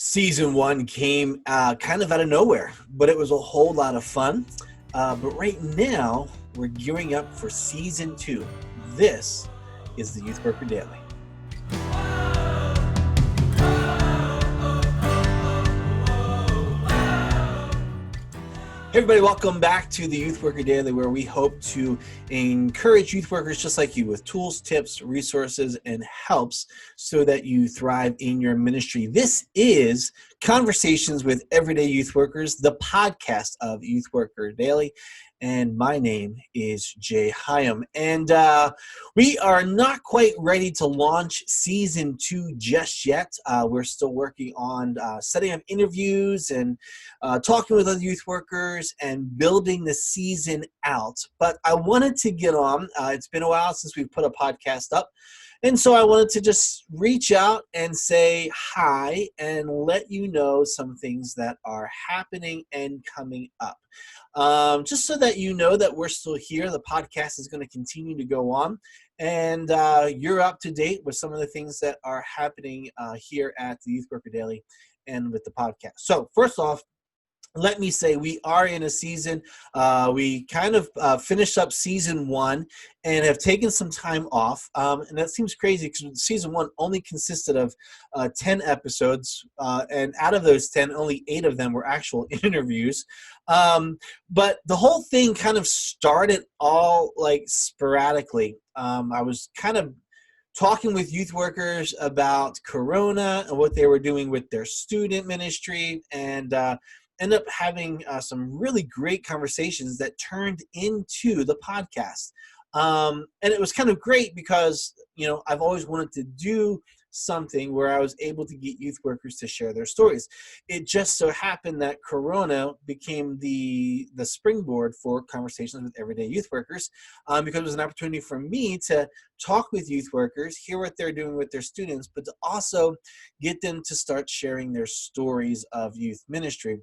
Season one came kind of out of nowhere, but it was a whole lot of fun. But right now, we're gearing up for season two. This is the Youth Worker Daily. Hey everybody, welcome back to the Youth Worker Daily, where we hope to encourage youth workers just like you with tools, tips, resources, and helps so that you thrive in your ministry. This is Conversations with Everyday Youth Workers, the podcast of Youth Worker Daily. And my name is Jay Hyam. And we are not quite ready to launch season two just yet. We're still working on setting up interviews and talking with other youth workers and building the season out. But I wanted to get on. It's been a while since we've put a podcast up. And so I wanted to just reach out and say hi and let you know some things that are happening and coming up. Just so that you know that we're still here. The podcast is going to continue to go on. And you're up to date with some of the things that are happening here at the Youth Worker Daily and with the podcast. So first off, let me say we are in a season. We kind of finished up season one and have taken some time off. And that seems crazy because season one only consisted of 10 episodes. And out of those 10, only 8 of them were actual interviews. But the whole thing kind of started all like sporadically. I was kind of talking with youth workers about Corona and what they were doing with their student ministry, and end up having some really great conversations that turned into the podcast. And it was kind of great because, I've always wanted to do something where I was able to get youth workers to share their stories. It just so happened that Corona became the springboard for Conversations with Everyday Youth Workers, because it was an opportunity for me to talk with youth workers, hear what they're doing with their students, but to also get them to start sharing their stories of youth ministry.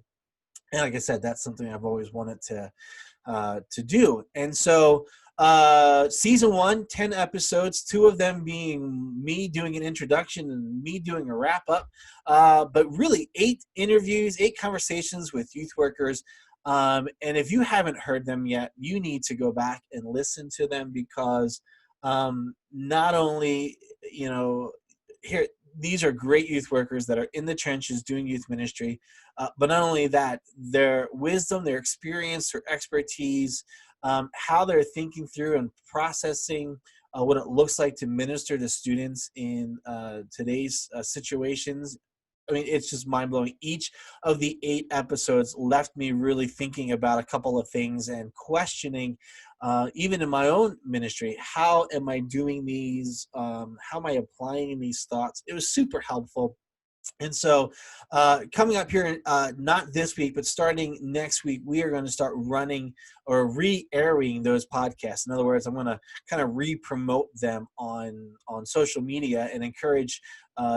And like I said, that's something I've always wanted to do. And so season one, 10 episodes, 2 of them being me doing an introduction and me doing a wrap up, but really 8 interviews, 8 conversations with youth workers. And if you haven't heard them yet, you need to go back and listen to them because not only, here, these are great youth workers that are in the trenches doing youth ministry, but not only that, their wisdom, their experience, their expertise, how they're thinking through and processing what it looks like to minister to students in today's situations. I mean, it's just mind-blowing. Each of the 8 episodes left me really thinking about a couple of things and questioning, even in my own ministry, how am I doing these? How am I applying these thoughts? It was super helpful. And so coming up here, not this week, but starting next week, we are going to start running or re-airing those podcasts. In other words, I'm going to kind of re-promote them on social media and encourage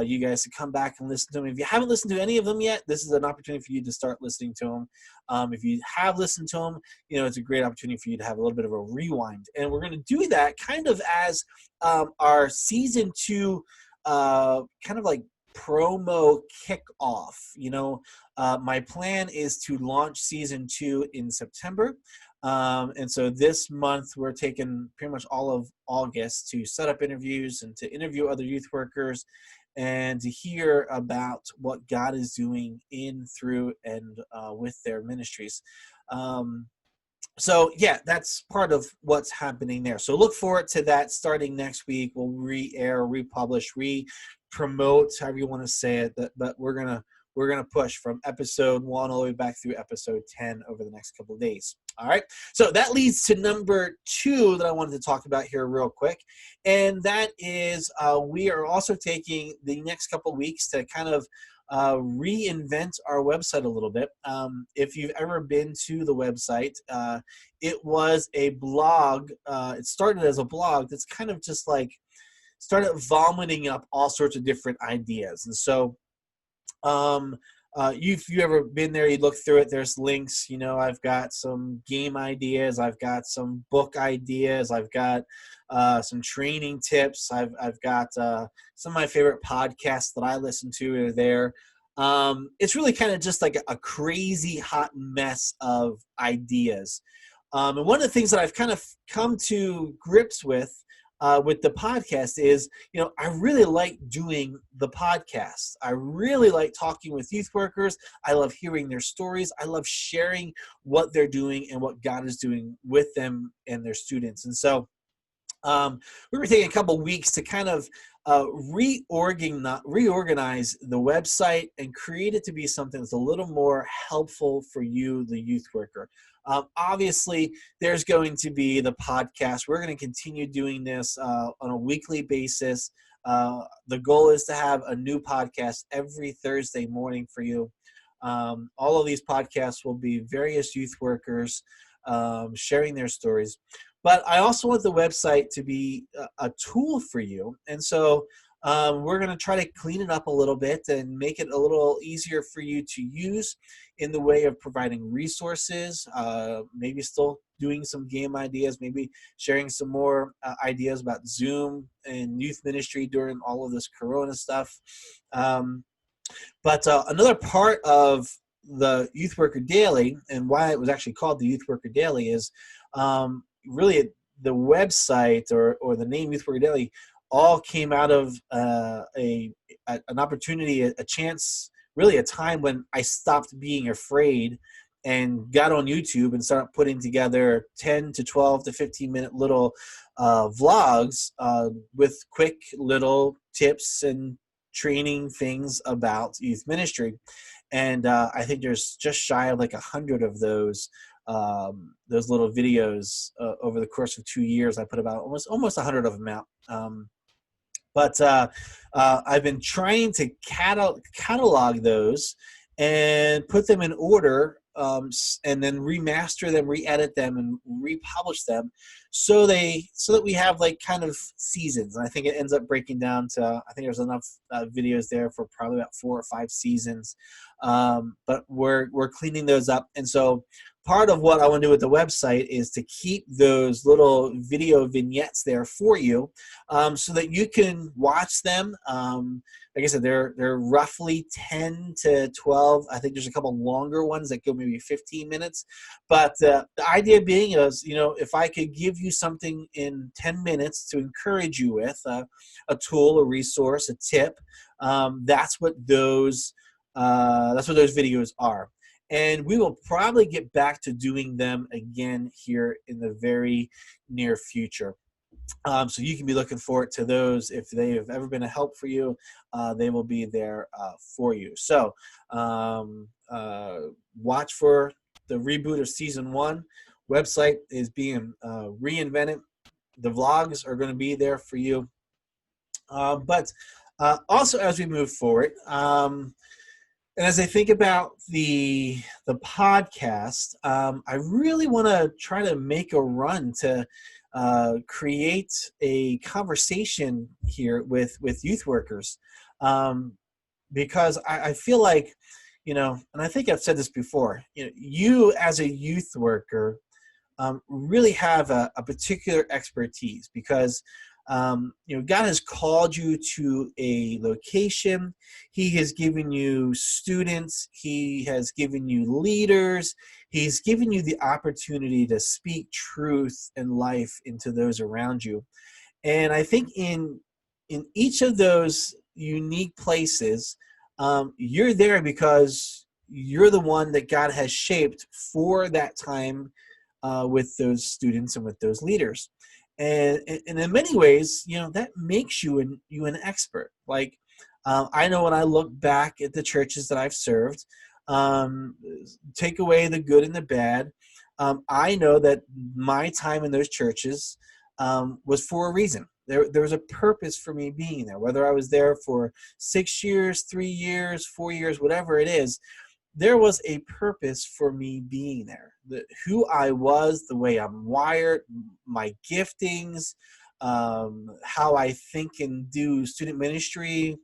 you guys to come back and listen to them. If you haven't listened to any of them yet, this is an opportunity for you to start listening to them. If you have listened to them, it's a great opportunity for you to have a little bit of a rewind. And we're going to do that kind of as our season 2 kind of like promo kickoff. My plan is to launch season 2 in September. And so this month we're taking pretty much all of August to set up interviews and to interview other youth workers and to hear about what God is doing in, through, and with their ministries. So yeah, that's part of what's happening there. So look forward to that starting next week. We'll re-air, republish, promote, however you want to say it, but we're gonna push from episode 1 all the way back through episode 10 over the next couple of days. All right, so that leads to number 2 that I wanted to talk about here real quick, and that is we are also taking the next couple of weeks to kind of reinvent our website a little bit. If you've ever been to the website, it was a blog. It started as a blog that's kind of just like started vomiting up all sorts of different ideas. And so if you've ever been there, you look through it, there's links. I've got some game ideas, I've got some book ideas, I've got some training tips, I've got some of my favorite podcasts that I listen to are there. It's really kind of just like a crazy hot mess of ideas. And one of the things that I've kind of come to grips with the podcast is, I really like doing the podcast. I really like talking with youth workers. I love hearing their stories. I love sharing what they're doing and what God is doing with them and their students. And so we were taking a couple weeks to kind of reorganize the website and create it to be something that's a little more helpful for you, the youth worker. Obviously, there's going to be the podcast. We're going to continue doing this on a weekly basis. The goal is to have a new podcast every Thursday morning for you. All of these podcasts will be various youth workers sharing their stories. But I also want the website to be a tool for you. And so we're going to try to clean it up a little bit and make it a little easier for you to use in the way of providing resources, maybe still doing some game ideas, maybe sharing some more ideas about Zoom and youth ministry during all of this Corona stuff. But another part of the Youth Worker Daily, and why it was actually called the Youth Worker Daily, is really the website or the name Youth Worker Daily all came out of an opportunity, a chance, really a time when I stopped being afraid and got on YouTube and started putting together 10 to 12 to 15-minute little vlogs with quick little tips and training things about youth ministry. And I think there's just shy of like 100 of those little videos over the course of 2 years. I put about almost 100 of them out. But I've been trying to catalog those and put them in order, and then remaster them, re-edit them, and republish them, so that we have like kind of seasons. And I think it ends up breaking down to, I think there's enough videos there for probably about 4 or 5 seasons. But we're cleaning those up, and so part of what I want to do with the website is to keep those little video vignettes there for you, so that you can watch them. Like I said, they're roughly 10 to 12. I think there's a couple longer ones that go maybe 15 minutes. But the idea being is, if I could give you something in 10 minutes to encourage you with, a tool, a resource, a tip, that's what those videos are. And we will probably get back to doing them again here in the very near future. So you can be looking forward to those. If they have ever been a help for you, they will be there for you. So watch for the reboot of season 1. Website is being reinvented. The vlogs are going to be there for you. But also, as we move forward, and as I think about the podcast, I really want to try to make a run to create a conversation here with youth workers, because I feel like, and I think I've said this before, you as a youth worker really have a particular expertise, because God has called you to a location. He has given you students. He has given you leaders. He's given you the opportunity to speak truth and life into those around you. And I think in each of those unique places, you're there because you're the one that God has shaped for that time with those students and with those leaders. And in many ways, that makes you an expert. Like, I know when I look back at the churches that I've served, take away the good and the bad, I know that my time in those churches was for a reason. There was a purpose for me being there, whether I was there for 6 years, 3 years, 4 years, whatever it is. There was a purpose for me being there. Who I was, the way I'm wired, my giftings, how I think and do student ministry,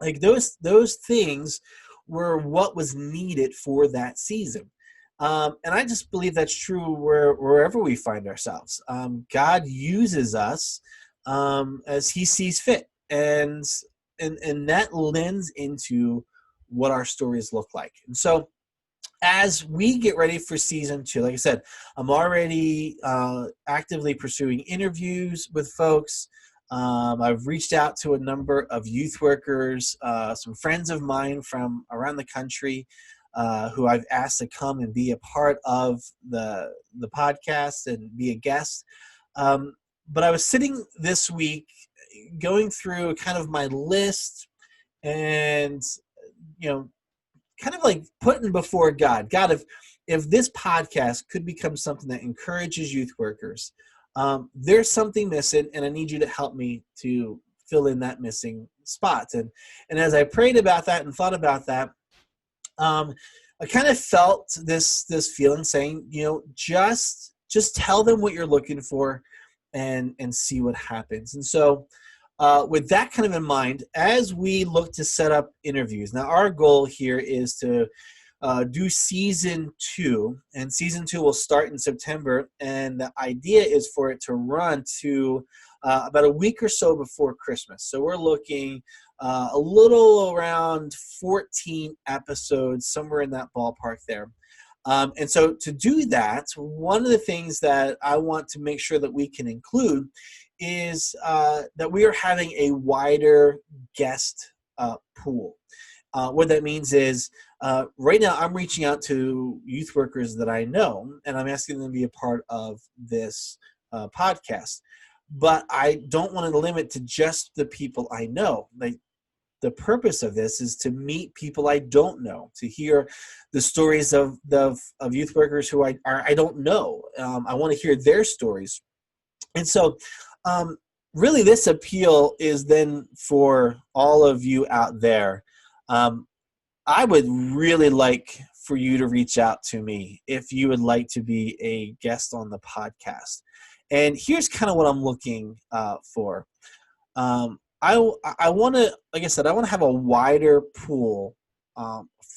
like those things were what was needed for that season. And I just believe that's true wherever we find ourselves. God uses us as He sees fit, and that lends into what our stories look like. And so as we get ready for season 2, like I said, I'm already actively pursuing interviews with folks. I've reached out to a number of youth workers, some friends of mine from around the country who I've asked to come and be a part of the podcast and be a guest. But I was sitting this week going through kind of my list and, kind of like putting before God, if this podcast could become something that encourages youth workers, there's something missing, and I need you to help me to fill in that missing spot. And as I prayed about that and thought about that, I kind of felt this feeling saying, just tell them what you're looking for, and see what happens. And so, with that kind of in mind, as we look to set up interviews, now our goal here is to do season 2, and season 2 will start in September, and the idea is for it to run to about a week or so before Christmas. So we're looking a little around 14 episodes, somewhere in that ballpark there. And so to do that, one of the things that I want to make sure that we can include is that we are having a wider guest pool. What that means is right now I'm reaching out to youth workers that I know, and I'm asking them to be a part of this podcast. But I don't want to limit to just the people I know. Like, the purpose of this is to meet people I don't know, to hear the stories of youth workers who I don't know. I want to hear their stories. And so really this appeal is then for all of you out there. I would really like for you to reach out to me if you would like to be a guest on the podcast. And here's kind of what I'm looking for. I want to, like I said, I want to have a wider pool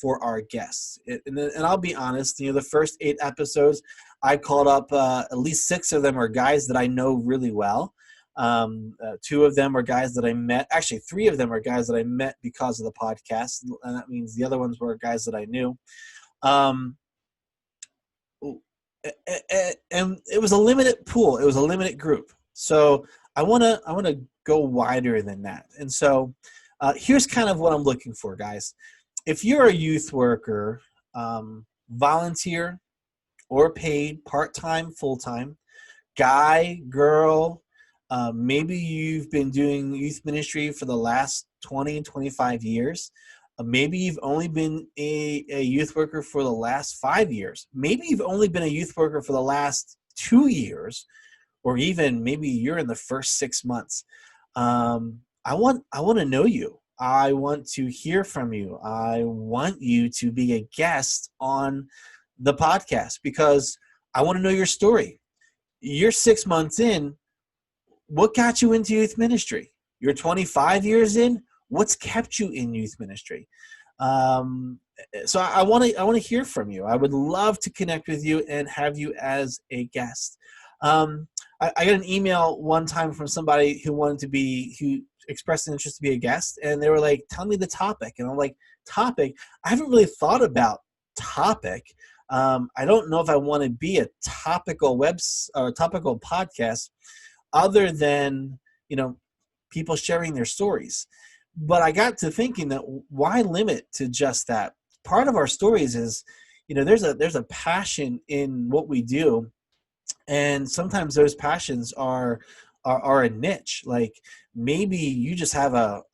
for our guests. And I'll be honest, the first 8 episodes, I called up at least 6 of them are guys that I know really well. 2 of them are guys that I met. Actually, 3 of them are guys that I met because of the podcast. And that means the other ones were guys that I knew. And it was a limited pool. It was a limited group. So I want to go wider than that. And so here's kind of what I'm looking for, guys. If you're a youth worker, volunteer or paid, part-time, full-time, guy, girl, maybe you've been doing youth ministry for the last 20, 25 years. Maybe you've only been a youth worker for the last 5 years. Maybe you've only been a youth worker for the last 2 years, or even maybe you're in the first 6 months. I want to know you. I want to hear from you. I want you to be a guest on the podcast because I want to know your story. You're 6 months in. What got you into youth ministry? You're 25 years in. What's kept you in youth ministry? So I want to hear from you. I would love to connect with you and have you as a guest. I got an email one time from somebody who expressed an interest to be a guest, and they were like, "Tell me the topic." And I'm like, "Topic? I haven't really thought about topic. I don't know if I want to be a topical topical podcast, other than people sharing their stories." But I got to thinking that why limit to just that? Part of our stories is, there's a passion in what we do. And sometimes those passions are a niche. Like maybe you just have a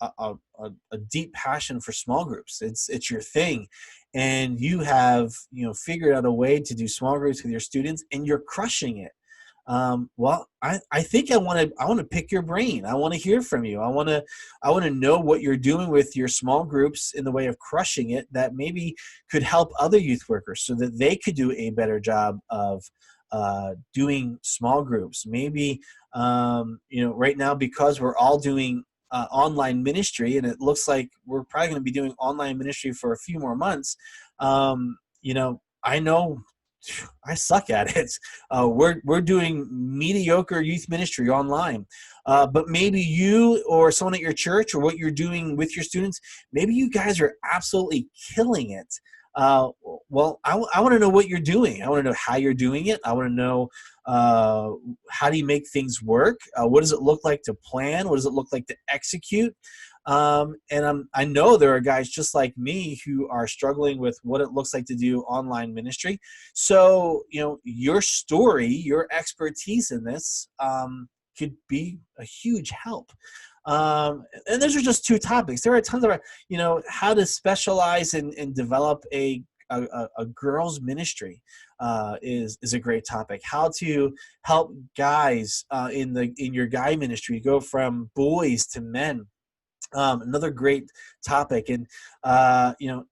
deep passion for small groups. It's your thing. And you have, figured out a way to do small groups with your students and you're crushing it. Well, I think I want to pick your brain. I want to hear from you. I want to know what you're doing with your small groups in the way of crushing it that maybe could help other youth workers so that they could do a better job of doing small groups. Maybe, right now, because we're all doing online ministry, and it looks like we're probably going to be doing online ministry for a few more months. I know I suck at it. We're doing mediocre youth ministry online. But maybe you or someone at your church or what you're doing with your students, maybe you guys are absolutely killing it. Well, I want to know what you're doing. I want to know how you're doing it. I want to know how do you make things work? What does it look like to plan? What does it look like to execute? I know there are guys just like me who are struggling with what it looks like to do online ministry. So, your story, your expertise in this could be a huge help. And those are just two topics. There are tons of, how to specialize and develop a girls ministry is a great topic. How to help guys in your guy ministry go from boys to men. Another great topic. And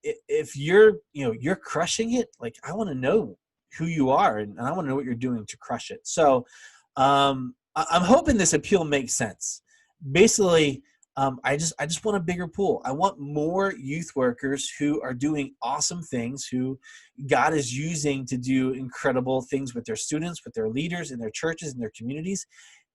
if you're crushing it, like, I want to know who you are, and I want to know what you're doing to crush it. So I'm hoping this appeal makes sense. Basically, I just want a bigger pool. I want more youth workers who are doing awesome things, who God is using to do incredible things with their students, with their leaders, in their churches, in their communities.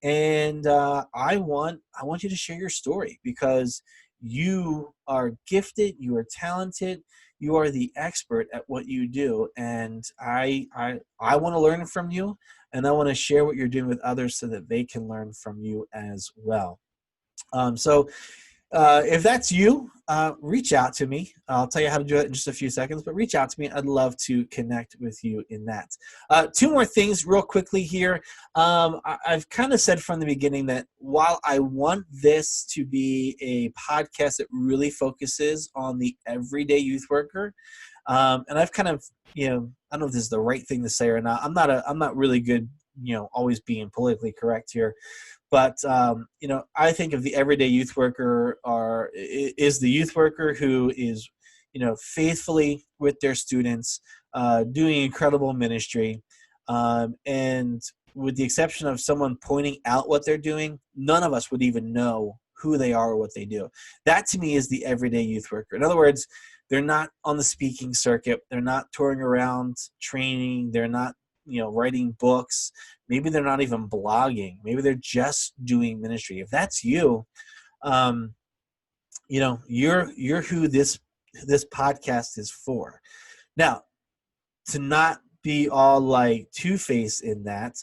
And I want you to share your story, because you are gifted, you are talented, you are the expert at what you do, and I want to learn from you, and I want to share what you're doing with others so that they can learn from you as well. So if that's you, reach out to me. I'll tell you how to do it in just a few seconds, but reach out to me. I'd love to connect with you in that. Two more things real quickly here. I've kind of said from the beginning that while I want this to be a podcast that really focuses on the everyday youth worker, and I've kind of, I don't know if this is the right thing to say or not. I'm not really good, always being politically correct here. But, I think of the everyday youth worker is the youth worker who is, faithfully with their students, doing incredible ministry. And with the exception of someone pointing out what they're doing, none of us would even know who they are or what they do. That, to me, is the everyday youth worker. In other words, they're not on the speaking circuit. They're not touring around training. They're not writing books. Maybe they're not even blogging. Maybe they're just doing ministry. If that's you, you're who this podcast is for. Now, to not be all like two-faced in that,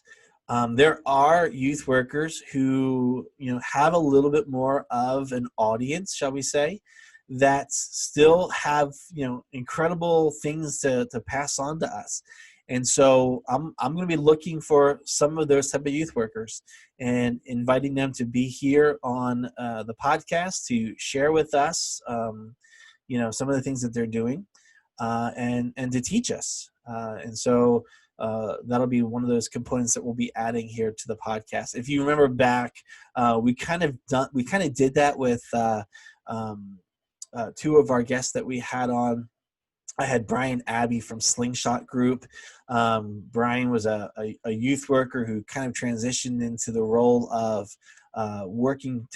there are youth workers who have a little bit more of an audience, shall we say, that still have incredible things to pass on to us. And so I'm going to be looking for some of those type of youth workers and inviting them to be here on the podcast to share with us, some of the things that they're doing and to teach us. And so that'll be one of those components that we'll be adding here to the podcast. If you remember back, we kind of did that with two of our guests that we had on. I had Brian Abbey from Slingshot Group. Brian was a youth worker who kind of transitioned into the role of working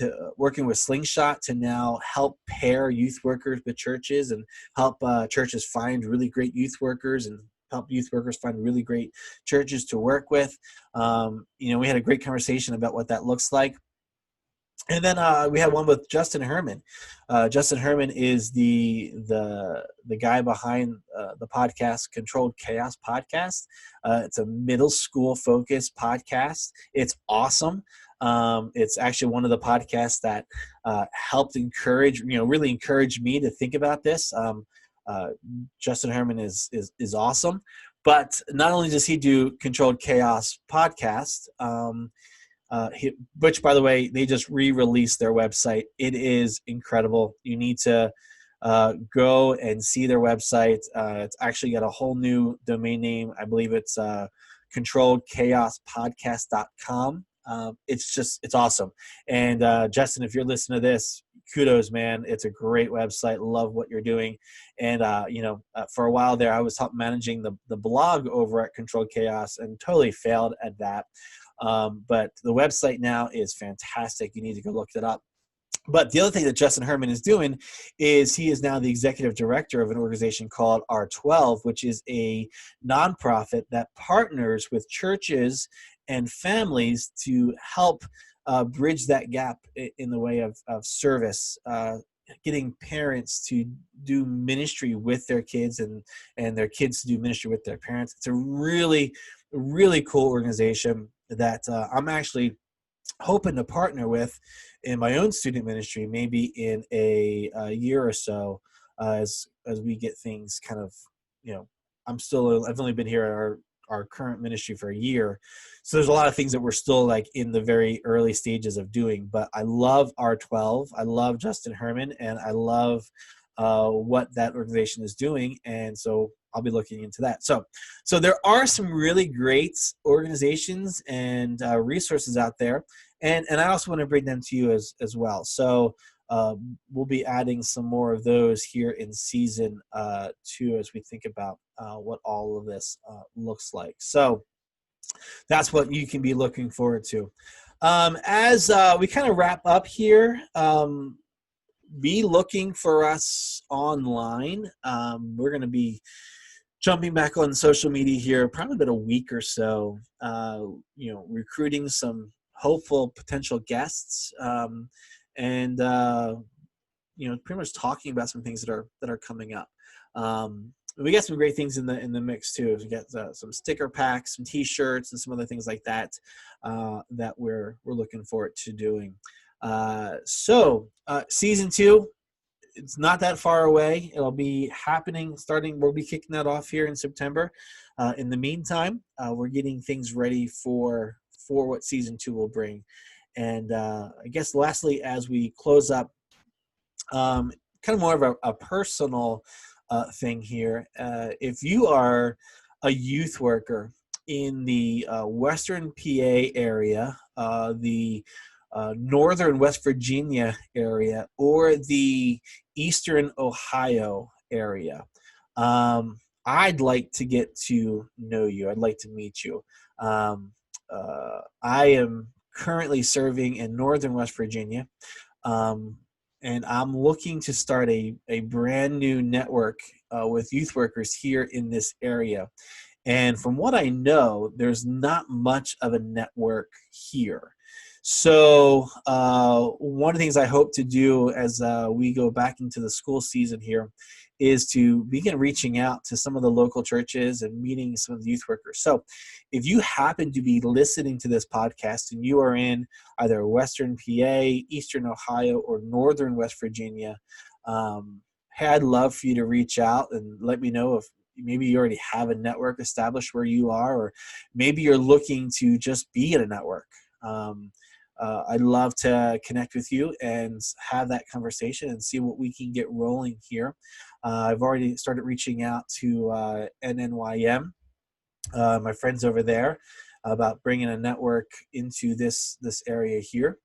with Slingshot to now help pair youth workers with churches and help churches find really great youth workers and help youth workers find really great churches to work with. We had a great conversation about what that looks like. And then we had one with Justin Herman. Justin Herman is the guy behind the podcast Controlled Chaos podcast. It's a middle school focused podcast. It's awesome. It's actually one of the podcasts that helped really encourage me to think about this. Justin Herman is awesome. But not only does he do Controlled Chaos podcast, which, by the way, they just re-released their website. It is incredible. You need to go and see their website. It's actually got a whole new domain name. I believe it's controlledchaospodcast.com. It's awesome. And Justin, if you're listening to this, kudos, man. It's a great website. Love what you're doing. And for a while there, I was managing the blog over at Controlled Chaos and totally failed at that. But the website now is fantastic. You need to go look it up. But the other thing that Justin Herman is doing is he is now the executive director of an organization called R12, which is a nonprofit that partners with churches and families to help bridge that gap in the way of service, getting parents to do ministry with their kids and their kids to do ministry with their parents. It's a really, really cool organization that I'm actually hoping to partner with in my own student ministry, maybe in a year or so, as we get things kind of, I've only been here at our current ministry for a year. So there's a lot of things that we're still like in the very early stages of doing, but I love R12. I love Justin Herman, and I love what that organization is doing. And so I'll be looking into that. So there are some really great organizations and resources out there. And I also want to bring them to you as well. So we'll be adding some more of those here in season 2 as we think about what all of this looks like. So that's what you can be looking forward to. As we kind of wrap up here, be looking for us online. We're going to be jumping back on social media here, probably about a week or so, recruiting some hopeful potential guests, and pretty much talking about some things that are coming up. We got some great things in the mix too. We got some sticker packs, some T-shirts, and some other things like that that we're looking forward to doing. So season 2, it's not that far away. It'll be happening we'll be kicking that off here in September. In the meantime, we're getting things ready for what season 2 will bring. And I guess lastly, as we close up, kind of more of a personal thing here. If you are a youth worker in the Western PA area, the Northern West Virginia area, or the Eastern Ohio area, I'd like to get to know you. I'd like to meet you. I am currently serving in Northern West Virginia, and I'm looking to start a brand new network with youth workers here in this area. And from what I know, there's not much of a network here. So one of the things I hope to do as we go back into the school season here is to begin reaching out to some of the local churches and meeting some of the youth workers. So if you happen to be listening to this podcast and you are in either Western PA, Eastern Ohio, or Northern West Virginia, hey, I'd love for you to reach out and let me know if maybe you already have a network established where you are, or maybe you're looking to just be in a network. I'd love to connect with you and have that conversation and see what we can get rolling here. I've already started reaching out to NNYM, my friends over there, about bringing a network into this area here.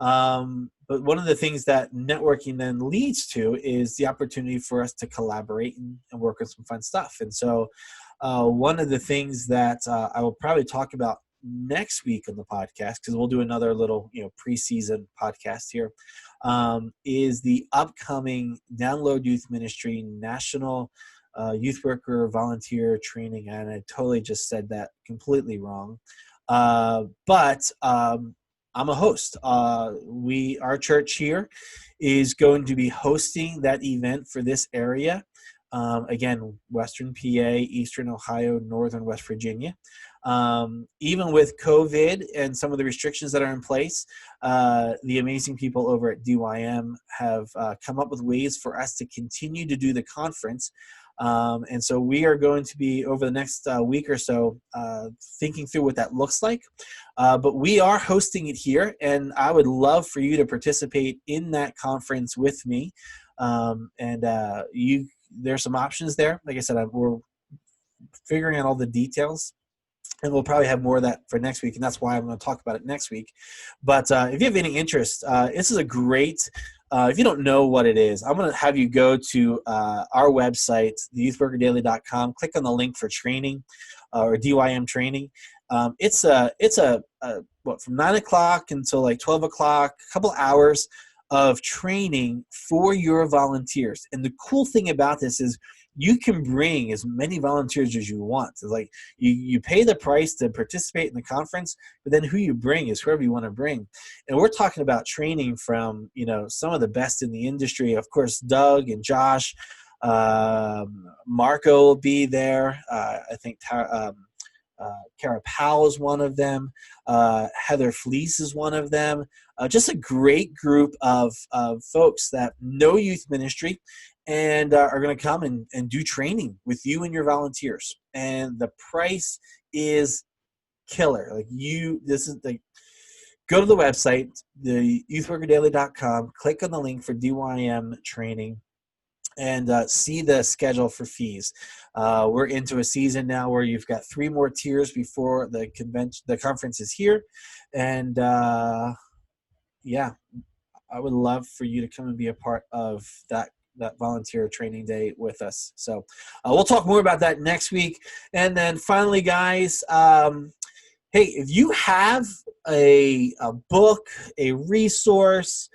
But one of the things that networking then leads to is the opportunity for us to collaborate and work on some fun stuff. And so one of the things that I will probably talk about next week on the podcast, because we'll do another little preseason podcast here, is the upcoming Download Youth Ministry National Youth Worker Volunteer Training. And I totally just said that completely wrong, but I'm a host. Our church here is going to be hosting that event for this area. Again, Western PA, Eastern Ohio, Northern West Virginia. Even with COVID and some of the restrictions that are in place, the amazing people over at DYM have come up with ways for us to continue to do the conference. And so we are going to be, over the next week or so, thinking through what that looks like. But we are hosting it here, and I would love for you to participate in that conference with me. There's some options there. Like I said, we're figuring out all the details, and we'll probably have more of that for next week, and that's why I'm going to talk about it next week. But if you have any interest, this is a great, if you don't know what it is, I'm going to have you go to our website, theyouthworkerdaily.com, click on the link for training or DYM training. It's from 9 o'clock until like 12 o'clock, a couple hours of training for your volunteers. And the cool thing about this is you can bring as many volunteers as you want. It's like you pay the price to participate in the conference, but then who you bring is whoever you want to bring. And we're talking about training from, some of the best in the industry. Of course, Doug and Josh, Marco will be there. I think Kara Powell is one of them. Heather Fleece is one of them. Just a great group of folks that know youth ministry and are going to come and do training with you and your volunteers. And the price is killer. Go to the website, the youthworkerdaily.com, click on the link for DYM training, and see the schedule for fees. We're into a season now where you've got 3 more tiers before the conference is here. And I would love for you to come and be a part of that volunteer training day with us. So we'll talk more about that next week. And then finally, guys, hey, if you have a book, a resource,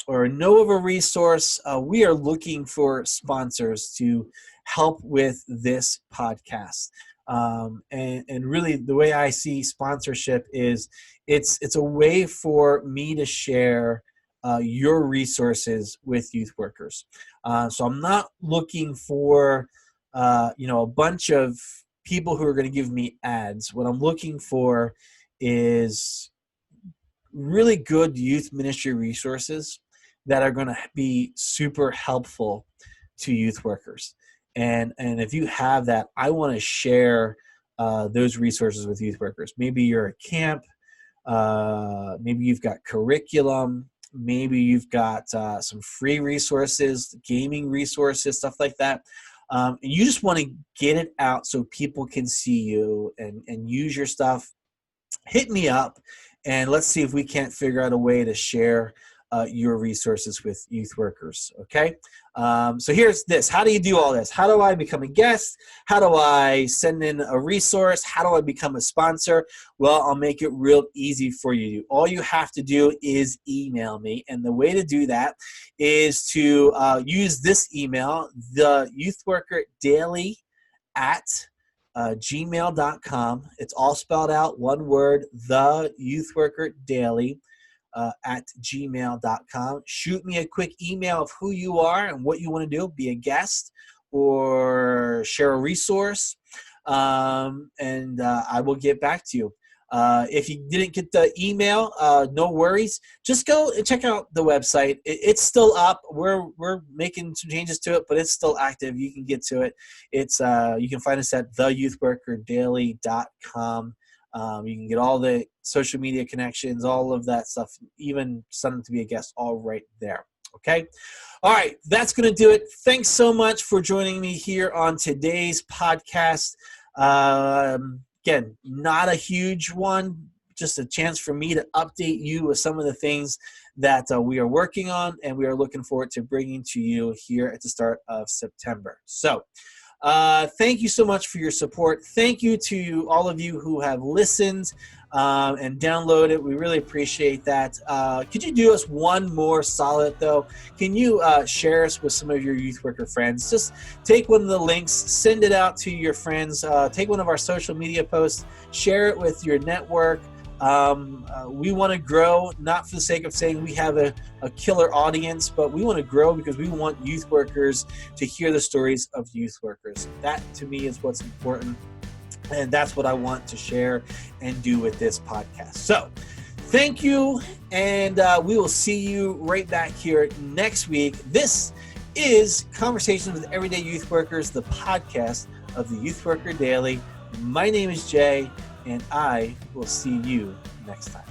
or know of a resource, we are looking for sponsors to help with this podcast. And really the way I see sponsorship is it's a way for me to share your resources with youth workers. So I'm not looking for a bunch of people who are going to give me ads. What I'm looking for is really good youth ministry resources that are going to be super helpful to youth workers. And if you have that, I want to share those resources with youth workers. Maybe you're a camp, maybe you've got curriculum, maybe you've got some free resources, gaming resources, stuff like that. And you just want to get it out so people can see you and use your stuff. Hit me up and let's see if we can't figure out a way to share your resources with youth workers, okay? So here's this. How do you do all this? How do I become a guest? How do I send in a resource? How do I become a sponsor? Well, I'll make it real easy for you. All you have to do is email me, and the way to do that is to use this email, the youthworkerdaily at gmail.com. It's all spelled out, one word, the youthworkerdaily at gmail.com. Shoot me a quick email of who you are and what you want to do, be a guest or share a resource, and I will get back to you. If you didn't get the email, no worries. Just go and check out the website. It's still up. We're making some changes to it, but it's still active. You can get to it. It's you can find us at theyouthworkerdaily.com. You can get all the social media connections, all of that stuff, even sign up to be a guest, all right there. Okay? All right, that's going to do it. Thanks so much for joining me here on today's podcast. Again, not a huge one, just a chance for me to update you with some of the things that we are working on and we are looking forward to bringing to you here at the start of September. So, thank you so much for your support. Thank you to all of you who have listened and downloaded. We really appreciate that. Could you do us one more solid, though? Can you share us with some of your youth worker friends? Just take one of the links, send it out to your friends. Take one of our social media posts, share it with your network. We want to grow, not for the sake of saying we have a killer audience, but we want to grow because we want youth workers to hear the stories of youth workers. That, to me, is what's important, and that's what I want to share and do with this podcast. So, thank you, and we will see you right back here next week. This is Conversations with Everyday Youth Workers, the podcast of the Youth Worker Daily. My name is Jay, and I will see you next time.